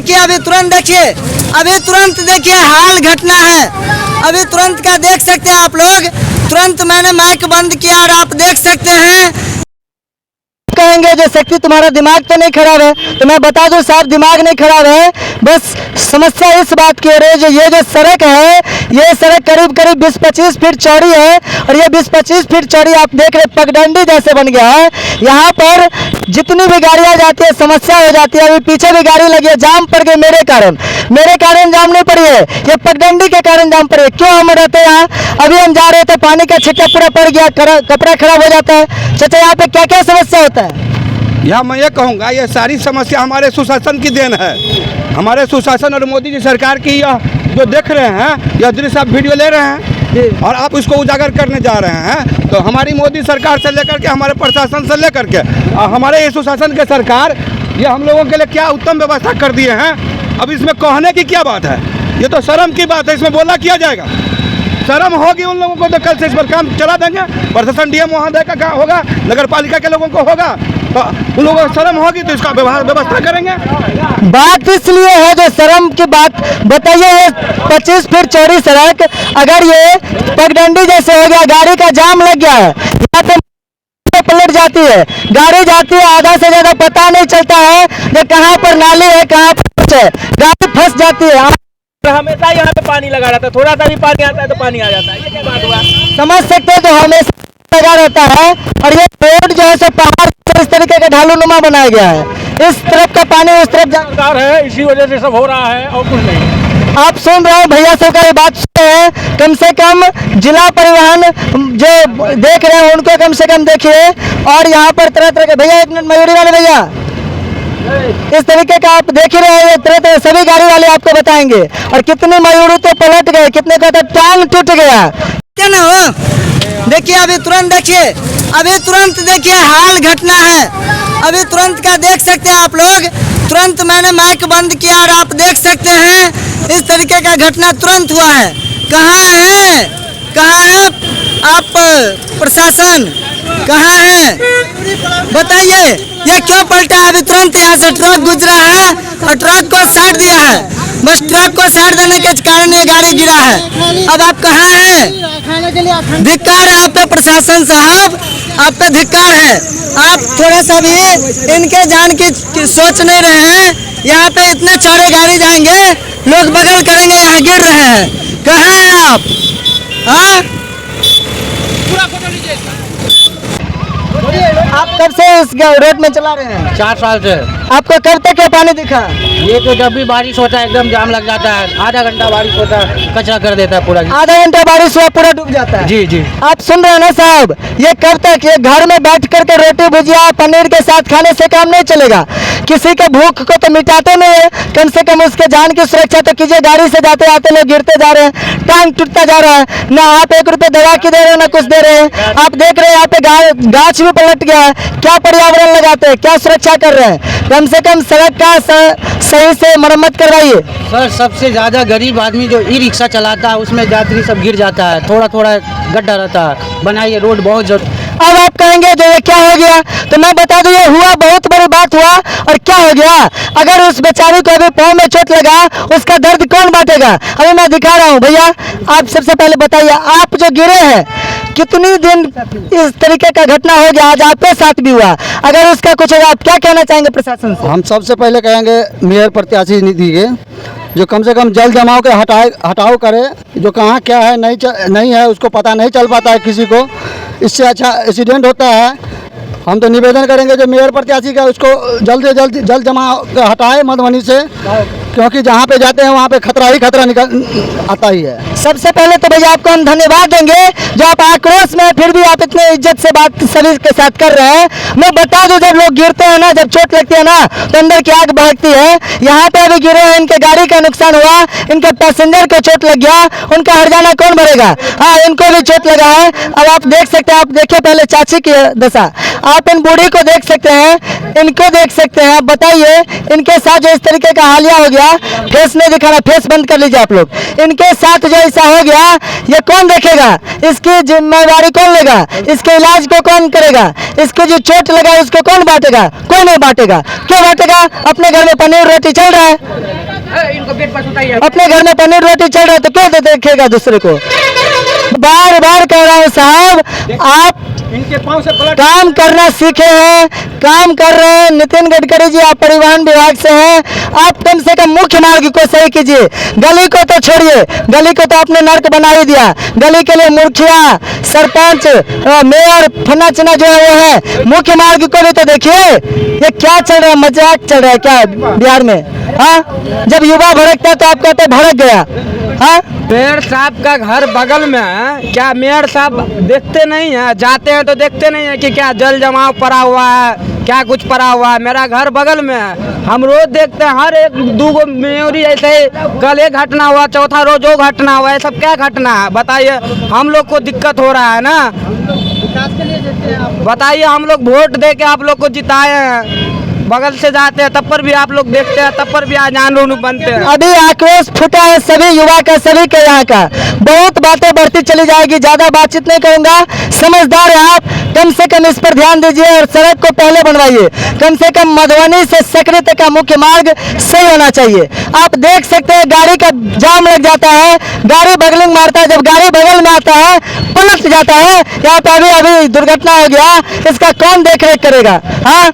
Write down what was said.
देखिए अभी तुरंत देखिए हाल घटना है। अभी तुरंत का देख सकते हैं आप लोग। तुरंत मैंने माइक बंद किया और आप देख सकते हैं। कहेंगे जो शक्ति तुम्हारा दिमाग तो नहीं खराब है, तो मैं बता दूं साहब दिमाग नहीं खराब है। बस समस्या इस बात की हो रही है, जो ये जो सड़क है, ये सड़क करीब 20-25 फीट चौड़ी है और ये 20-25 फीट चौड़ी आप देख रहे पगडंडी जैसे बन गया है। यहाँ पर जितनी भी गाड़ियाँ जाती है समस्या हो जाती है। अभी पीछे भी गाड़ी लगी है, जाम पड़ गई मेरे कारण जाम नहीं पड़ी है, ये पगडंडी के कारण जाम पड़ी है। क्यों हम रहते हैं यहाँ? अभी हम जा रहे थे, पानी का छिट्टा पूरा पड़ गया, कपड़ा खराब हो जाता है। चाचा यहाँ पे क्या क्या समस्या होता है? यहाँ मैं ये कहूँगा, ये सारी समस्या हमारे सुशासन की देन है। हमारे सुशासन और मोदी जी सरकार की यह जो देख रहे हैं, यह दृश्य आप वीडियो ले रहे हैं और आप उसको उजागर करने जा रहे हैं। तो हमारी मोदी सरकार से लेकर के, हमारे प्रशासन से लेकर के हमारे ये सुशासन के सरकार, ये हम लोगों के लिए क्या उत्तम व्यवस्था कर दिए हैं। अब इसमें कहने की क्या बात है? ये तो शर्म की बात है, इसमें बोला किया जाएगा। शर्म होगी उन लोगों को तो कल से इस पर काम चला देंगे। प्रशासन डीएम महोदय का काम होगा, नगर पालिका के लोगों को होगा, तो उन लोगों को शर्म होगी तो इसका व्यवस्था करेंगे। बात इसलिए है जो शर्म की बात बताइए, 25 फीट चौड़ी सड़क अगर ये पगडंडी जैसे हो गया, गाड़ी का जाम लग गया है, यहाँ पे पलट जाती है, गाड़ी जाती है, आधा से ज्यादा पता नहीं चलता है कि कहाँ पर नाली है, कहाँ पर कुछ है, गाड़ी फंस जाती है। हमेशा यहाँ पे पानी लगा रहता है, थोड़ा सा भी पानी आता है तो पानी आ जाता है। ये क्या बात हुआ? समझ सकते हैं, तो हमेशा लगा रहता है। और ये रोड जो है सो पहाड़ इस तरीके का ढालू नुमा बनाया गया है, इस तरफ का पानी उस तरफ जा है, इसी वजह से सब हो रहा है और कुछ नहीं। आप सुन रहे हैं भैया सब का ये बात सुन रहे हैं। कम से कम जिला परिवहन जो देख रहे हैं उनको कम से कम देखिए। और यहाँ पर तरह तरह के भैया, एक मिनट, मयूरी वाले भैया, इस तरीके का आप देख ही रहे हैं, तरह तरह सभी गाड़ी वाले आपको बताएंगे। और कितने मयूरी तो पलट गए, कितने का तो टांग टूट गया, क्या ना हो। देखिए अभी तुरंत देखिए हाल घटना है। अभी तुरंत का देख सकते हैं आप लोग। तुरंत मैंने माइक बंद किया और आप देख सकते हैं इस तरीके का घटना तुरंत हुआ है। कहाँ है आप प्रशासन, कहाँ है बताइए? ये क्यों पलटा? अभी तुरंत यहाँ से ट्रक गुजरा है और ट्रक को साइड दिया है। बस ट्रक को साइड देने के कारण ये गाड़ी गिरा है। अब आप कहाँ हैं? धिक्कार है आप पे प्रशासन साहब, आप पे धिक्कार है। आप थोड़ा सा भी इनके जान की सोच नहीं रहे हैं। यहाँ पे इतने चौड़े गाड़ी जाएंगे, लोग बगल करेंगे, यहाँ गिर रहे हैं। कहाँ हैं आप? हाँ, आप कब से इस रोड में चला रहे हैं? 4 साल से। आपको कब तक ये पानी दिखा? ये तो जब भी बारिश होता है एकदम जाम लग जाता है, आधा घंटा बारिश होता है कचरा कर देता है पूरा। आधा घंटा बारिश हुआ पूरा डूब जाता है। जी। आप सुन रहे हैं ना साहब? ये कब तक? ये घर में बैठ करके रोटी भुजिया पनीर के साथ खाने से काम नहीं चलेगा। किसी के भूख को तो मिटाते नहीं है, कम से कम उसके जान की सुरक्षा तो कीजिए। गाड़ी से जाते आते लोग गिरते जा रहे हैं, टांग टूटता जा रहा है। ना आप 1 रुपये दवा की दे रहे हैं, ना कुछ दे रहे हैं। आप देख रहे हैं यहाँ पे गाछ भी पलट गया है। क्या पर्यावरण लगाते हैं, क्या सुरक्षा कर रहे हैं? कम से कम सड़क का सही से मरम्मत करवाइए। सर, सबसे ज़्यादा गरीब आदमी जो ई रिक्शा चलाता है उसमें यात्री सब गिर जाता है, थोड़ा गड्ढा रहता है। बनाइए रोड बहुत जरूर। अब आप कहेंगे जो ये क्या हो गया, तो मैं बता दूं ये हुआ, बहुत बड़ी बात हुआ। और क्या हो गया? अगर उस बेचारी को अभी पाँव में चोट लगा, उसका दर्द कौन बांटेगा? अभी मैं दिखा रहा हूँ भैया। आप सबसे पहले बताइए, आप जो गिरे हैं, कितनी दिन इस तरीके का घटना हो गया, आज आपके साथ भी हुआ। अगर उसका कुछ होगा, आप क्या कहना चाहेंगे प्रशासन से? हम सबसे पहले कहेंगे मेयर प्रत्याशी निधि के, जो कम से कम जल जमाव के हटाओ करे। जो कहाँ क्या है नहीं है उसको पता नहीं चल पाता है किसी को, इससे अच्छा एक्सीडेंट होता है। हम तो निवेदन करेंगे जो मेयर प्रत्याशी का, उसको जल्द से जल्द जल जमाव हटाए मधुबनी से, क्योंकि जहाँ पे जाते हैं वहाँ पे खतरा निकल आता ही है। सबसे पहले तो भैया आपको हम धन्यवाद देंगे जो आप आक्रोश में फिर भी आप इतने इज्जत से बात सभी के साथ कर रहे हैं। मैं बता दूं, जब लोग गिरते हैं ना, जब चोट लगती है ना, तो अंदर की आग भड़कती है। यहाँ पे अभी गिरे हैं, इनके गाड़ी का नुकसान हुआ, इनके पैसेंजर को चोट लग गया, उनका हर्जाना कौन भरेगा? हाँ, इनको भी चोट लगा है। अब आप देख सकते हैं, आप देखिए पहले चाची की दशा, आप इन बूढ़ी को देख सकते हैं, इनको देख सकते हैं। बताइए इनके साथ जो इस तरीके का हालिया हो गया, फेस नहीं दिखाना, फेस बंद कर लीजिए आप लोग। इनके साथ जो ऐसा हो गया, ये कौन देखेगा? इसकी जिम्मेदारी कौन लेगा? इसके इलाज को कौन करेगा? इसको जो चोट लगा उसको कौन बांटेगा? कोई नहीं बांटेगा। क्यों बांटेगा? अपने घर में पनीर रोटी चल रहा है, अपने घर में पनीर रोटी चल रहा है तो क्यों देखेगा दूसरे को? बार बार कह रहा हूँ साहब, आप इनके पाँव से पलट काम करना सीखे हैं, काम कर रहे हैं। नितिन गडकरी जी, आप परिवहन विभाग से हैं, आप कम से कम मुख्य मार्ग को सही कीजिए। गली को तो छोड़िए, गली को तो आपने नर्क बना ही दिया। गली के लिए मुखिया, सरपंच, मेयर, फना चना जो है वो है। मुख्य मार्ग को भी तो देखिए, ये क्या चल रहा है? मजाक चल रहा है क्या बिहार में? हाँ, जब युवा भड़कता है तो आप कहते हैं भड़क गया। हाँ, मेयर साहब का घर बगल में है, क्या मेयर साहब देखते नहीं है? जाते हैं तो देखते नहीं है कि क्या जल जमाव पड़ा हुआ है, क्या कुछ पड़ा हुआ है? मेरा घर बगल में है, हम रोज देखते हैं। हर एक दूगो मेयोरी ऐसे ही, कल एक घटना हुआ, चौथा रोज वो घटना हुआ, ये सब क्या घटना है? बताइए, हम लोग को दिक्कत हो रहा है ना। बताइए, हम लोग वोट दे के आप लोग को जिताए हैं, बगल से जाते हैं तब पर भी आप लोग देखते हैं, तब पर भी आजान बनते हैं। अभी आक्रोश फूटा है सभी युवा का, सभी के यहाँ का। बहुत बातें बढ़ती चली जाएगी, ज्यादा बातचीत नहीं करूंगा। समझदार है आप, कम से कम इस पर ध्यान दीजिए और सड़क को पहले बनवाइए। कम से कम मधुबनी से सकरी तक का मुख्य मार्ग सही होना चाहिए। आप देख सकते हैं गाड़ी का जाम लग जाता है, गाड़ी बगलिंग मारता है, जब गाड़ी बगल में आता है पलट जाता है। यहाँ पे अभी दुर्घटना हो गया, इसका कौन देख रेख करेगा? हाँ,